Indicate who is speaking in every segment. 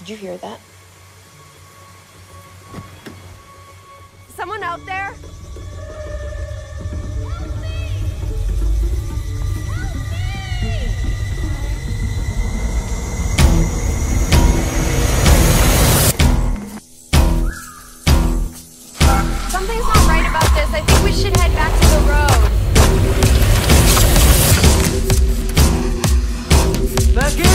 Speaker 1: Did you hear that?
Speaker 2: Someone out there? Something's not right about this. I think we should head back to the road.
Speaker 3: Becky!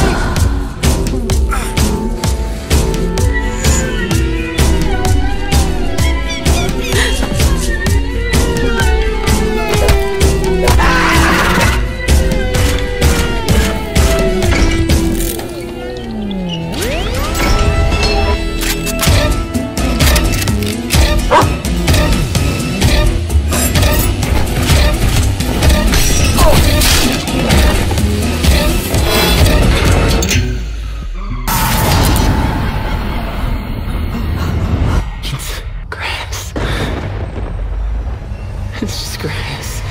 Speaker 4: It's just grass.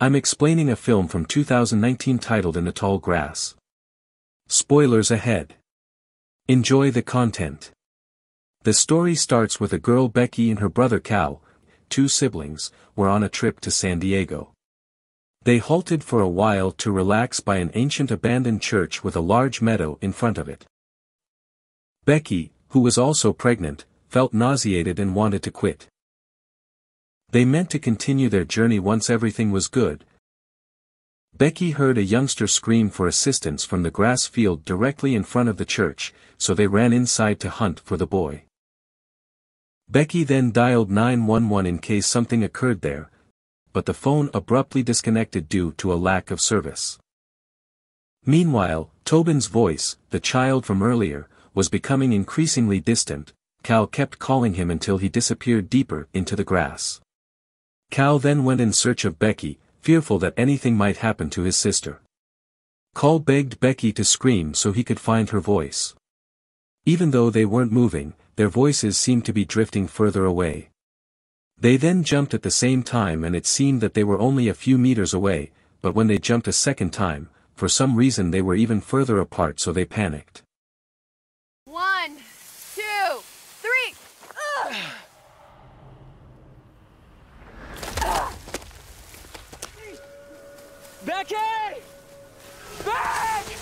Speaker 5: I'm explaining a film from 2019 titled In the Tall Grass. Spoilers ahead. Enjoy the content. The story starts with a girl Becky and her brother Cal, two siblings, were on a trip to San Diego. They halted for a while to relax by an ancient abandoned church with a large meadow in front of it. Becky, who was also pregnant, felt nauseated and wanted to quit. They meant to continue their journey once everything was good. Becky heard a youngster scream for assistance from the grass field directly in front of the church, so they ran inside to hunt for the boy. Becky then dialed 911 in case something occurred there, but the phone abruptly disconnected due to a lack of service. Meanwhile, Tobin's voice, the child from earlier, was becoming increasingly distant. Cal kept calling him until he disappeared deeper into the grass. Cal then went in search of Becky, fearful that anything might happen to his sister. Cal begged Becky to scream so he could find her voice. Even though they weren't moving, their voices seemed to be drifting further away. They then jumped at the same time and it seemed that they were only a few meters away, but when they jumped a second time, for some reason they were even further apart, so they panicked.
Speaker 2: 1, 2, 3. Ugh.
Speaker 3: Becky! Becky!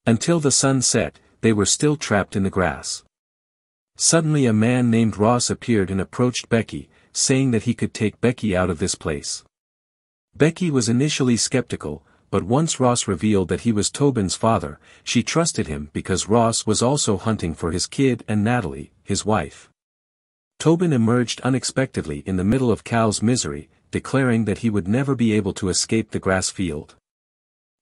Speaker 5: Until the sun set, they were still trapped in the grass. Suddenly a man named Ross appeared and approached Becky, saying that he could take Becky out of this place. Becky was initially skeptical, but once Ross revealed that he was Tobin's father, she trusted him because Ross was also hunting for his kid and Natalie, his wife. Tobin emerged unexpectedly in the middle of Cal's misery, declaring that he would never be able to escape the grass field.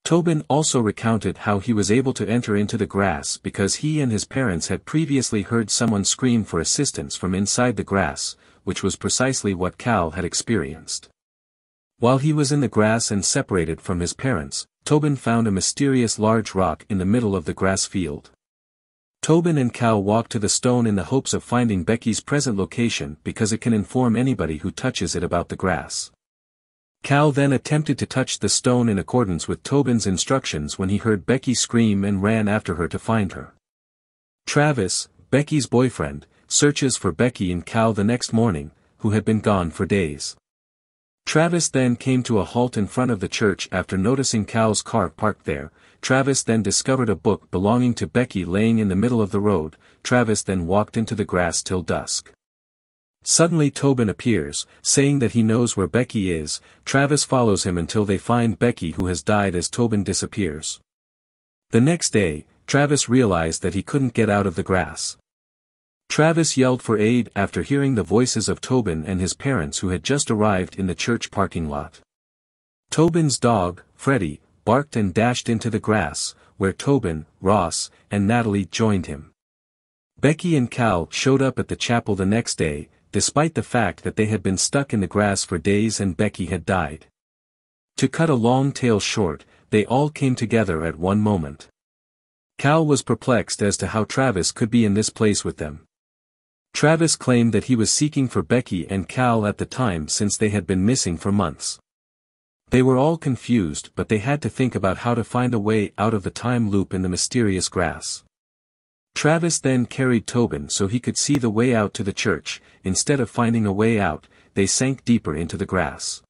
Speaker 5: Tobin also recounted how he was able to enter into the grass because he and his parents had previously heard someone scream for assistance from inside the grass, which was precisely what Cal had experienced. While he was in the grass and separated from his parents, Tobin found a mysterious large rock in the middle of the grass field. Tobin and Cal walked to the stone in the hopes of finding Becky's present location because it can inform anybody who touches it about the grass. Cal then attempted to touch the stone in accordance with Tobin's instructions when he heard Becky scream and ran after her to find her. Travis, Becky's boyfriend, searches for Becky and Cal the next morning, who had been gone for days. Travis then came to a halt in front of the church after noticing Cal's car parked there. Travis then discovered a book belonging to Becky laying in the middle of the road. Travis then walked into the grass till dusk. Suddenly Tobin appears, saying that he knows where Becky is. Travis follows him until they find Becky, who has died as Tobin disappears. The next day, Travis realized that he couldn't get out of the grass. Travis yelled for aid after hearing the voices of Tobin and his parents who had just arrived in the church parking lot. Tobin's dog, Freddy, barked and dashed into the grass, where Tobin, Ross, and Natalie joined him. Becky and Cal showed up at the chapel the next day, despite the fact that they had been stuck in the grass for days and Becky had died. To cut a long tale short, they all came together at one moment. Cal was perplexed as to how Travis could be in this place with them. Travis claimed that he was seeking for Becky and Cal at the time since they had been missing for months. They were all confused, but they had to think about how to find a way out of the time loop in the mysterious grass. Travis then carried Tobin so he could see the way out to the church. Instead of finding a way out, they sank deeper into the grass.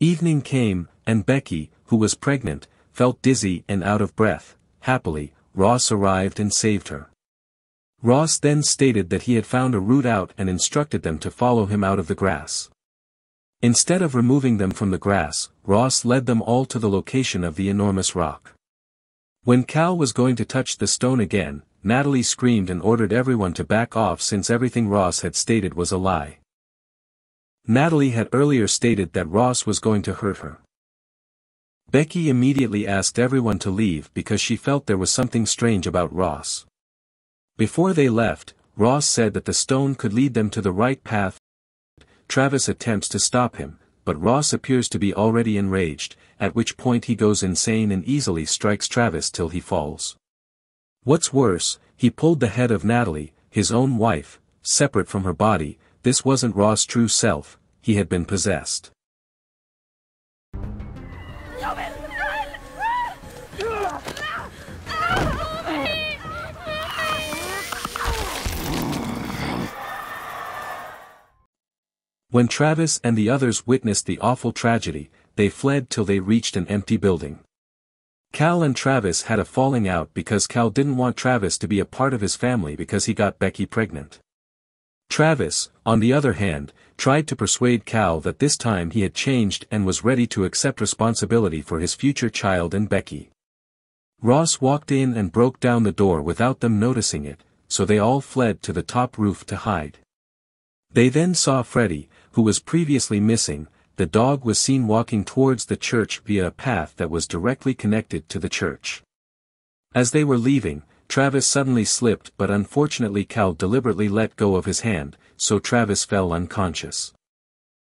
Speaker 5: Evening came, and Becky, who was pregnant, felt dizzy and out of breath. Happily, Ross arrived and saved her. Ross then stated that he had found a route out and instructed them to follow him out of the grass. Instead of removing them from the grass, Ross led them all to the location of the enormous rock. When Cal was going to touch the stone again, Natalie screamed and ordered everyone to back off since everything Ross had stated was a lie. Natalie had earlier stated that Ross was going to hurt her. Becky immediately asked everyone to leave because she felt there was something strange about Ross. Before they left, Ross said that the stone could lead them to the right path. Travis attempts to stop him, but Ross appears to be already enraged, at which point he goes insane and easily strikes Travis till he falls. What's worse, he pulled the head of Natalie, his own wife, separate from her body. This wasn't Ross' true self, he had been possessed. When Travis and the others witnessed the awful tragedy, they fled till they reached an empty building. Cal and Travis had a falling out because Cal didn't want Travis to be a part of his family because he got Becky pregnant. Travis, on the other hand, tried to persuade Cal that this time he had changed and was ready to accept responsibility for his future child and Becky. Ross walked in and broke down the door without them noticing it, so they all fled to the top roof to hide. They then saw Freddy, who was previously missing. The dog was seen walking towards the church via a path that was directly connected to the church. As they were leaving, Travis suddenly slipped, but unfortunately Cal deliberately let go of his hand, so Travis fell unconscious.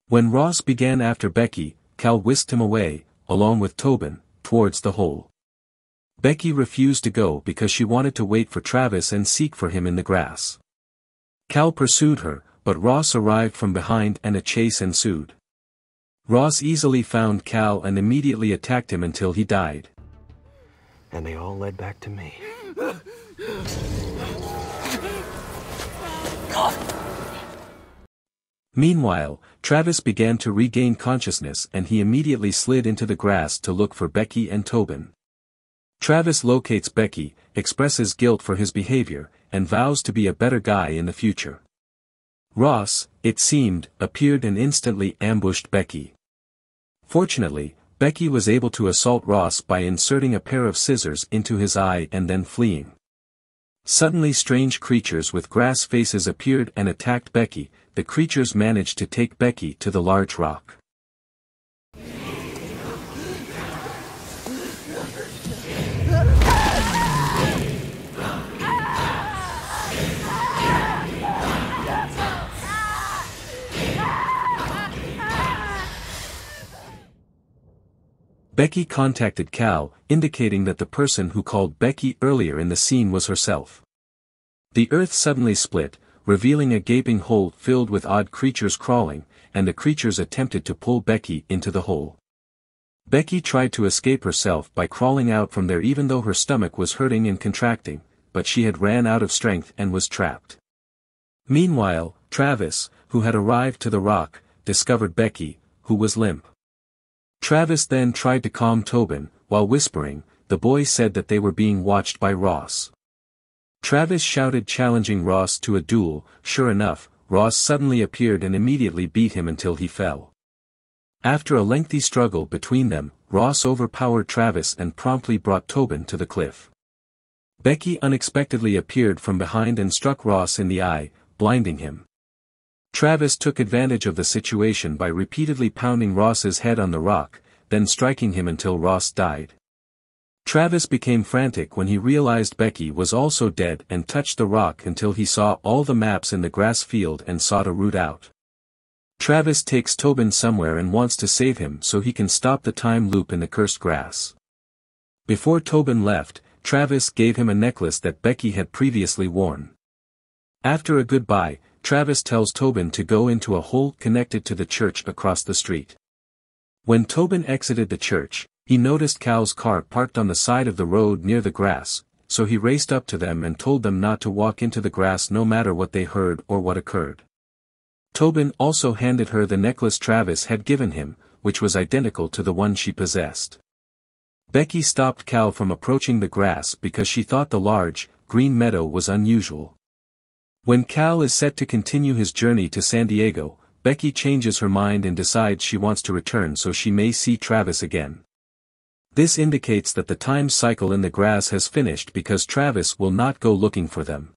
Speaker 5: When Ross began after Becky, Cal whisked him away, along with Tobin, towards the hole. Becky refused to go because she wanted to wait for Travis and seek for him in the grass. Cal pursued her, but Ross arrived from behind and a chase ensued. Ross easily found Cal and immediately attacked him until he died.
Speaker 4: And they all led back to me.
Speaker 5: Meanwhile, Travis began to regain consciousness and he immediately slid into the grass to look for Becky and Tobin. Travis locates Becky, expresses guilt for his behavior, and vows to be a better guy in the future. Ross, it seemed, appeared and instantly ambushed Becky. Fortunately, Becky was able to assault Ross by inserting a pair of scissors into his eye and then fleeing. Suddenly strange creatures with grass faces appeared and attacked Becky. The creatures managed to take Becky to the large rock. Becky contacted Cal, indicating that the person who called Becky earlier in the scene was herself. The earth suddenly split, revealing a gaping hole filled with odd creatures crawling, and the creatures attempted to pull Becky into the hole. Becky tried to escape herself by crawling out from there even though her stomach was hurting and contracting, but she had ran out of strength and was trapped. Meanwhile, Travis, who had arrived to the rock, discovered Becky, who was limp. Travis then tried to calm Tobin. While whispering, the boy said that they were being watched by Ross. Travis shouted challenging Ross to a duel. Sure enough, Ross suddenly appeared and immediately beat him until he fell. After a lengthy struggle between them, Ross overpowered Travis and promptly brought Tobin to the cliff. Becky unexpectedly appeared from behind and struck Ross in the eye, blinding him. Travis took advantage of the situation by repeatedly pounding Ross's head on the rock, then striking him until Ross died. Travis became frantic when he realized Becky was also dead and touched the rock until he saw all the maps in the grass field and sought a route out. Travis takes Tobin somewhere and wants to save him so he can stop the time loop in the cursed grass. Before Tobin left, Travis gave him a necklace that Becky had previously worn. After a goodbye, Travis tells Tobin to go into a hole connected to the church across the street. When Tobin exited the church, he noticed Cal's car parked on the side of the road near the grass, so he raced up to them and told them not to walk into the grass no matter what they heard or what occurred. Tobin also handed her the necklace Travis had given him, which was identical to the one she possessed. Becky stopped Cal from approaching the grass because she thought the large, green meadow was unusual. When Cal is set to continue his journey to San Diego, Becky changes her mind and decides she wants to return so she may see Travis again. This indicates that the time cycle in the grass has finished because Travis will not go looking for them.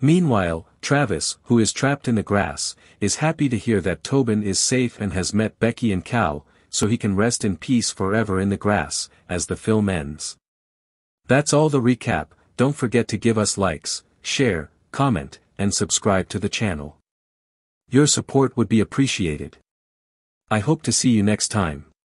Speaker 5: Meanwhile, Travis, who is trapped in the grass, is happy to hear that Tobin is safe and has met Becky and Cal, so he can rest in peace forever in the grass, as the film ends. That's all the recap. Don't forget to give us likes, share, comment, and subscribe to the channel. Your support would be appreciated. I hope to see you next time.